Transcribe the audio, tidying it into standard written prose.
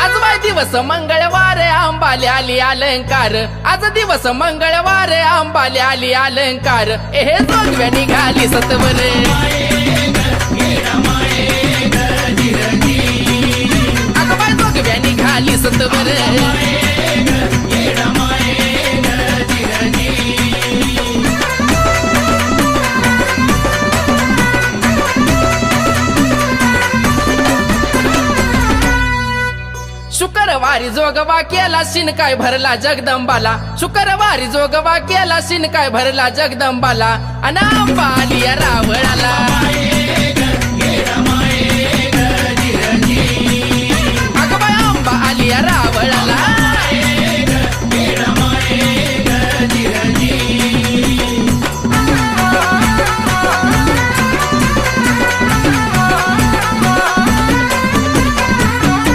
आज बाय दिवस मंगळवार अंबाली आली अलंकार, आज दिवस मंगळवार अंबाली आली अलंकार, हे जोगव्या निघाली सत्वर, आज बाय जोगव्या निघाली सत्वर, शुक्रवारी जोगवा केला शिनकाय भरला जगदंबाला, शुक्रवारी जोगवा केला शिनकाय भरला जगदंबाला, अन अंबा आली रावळाला.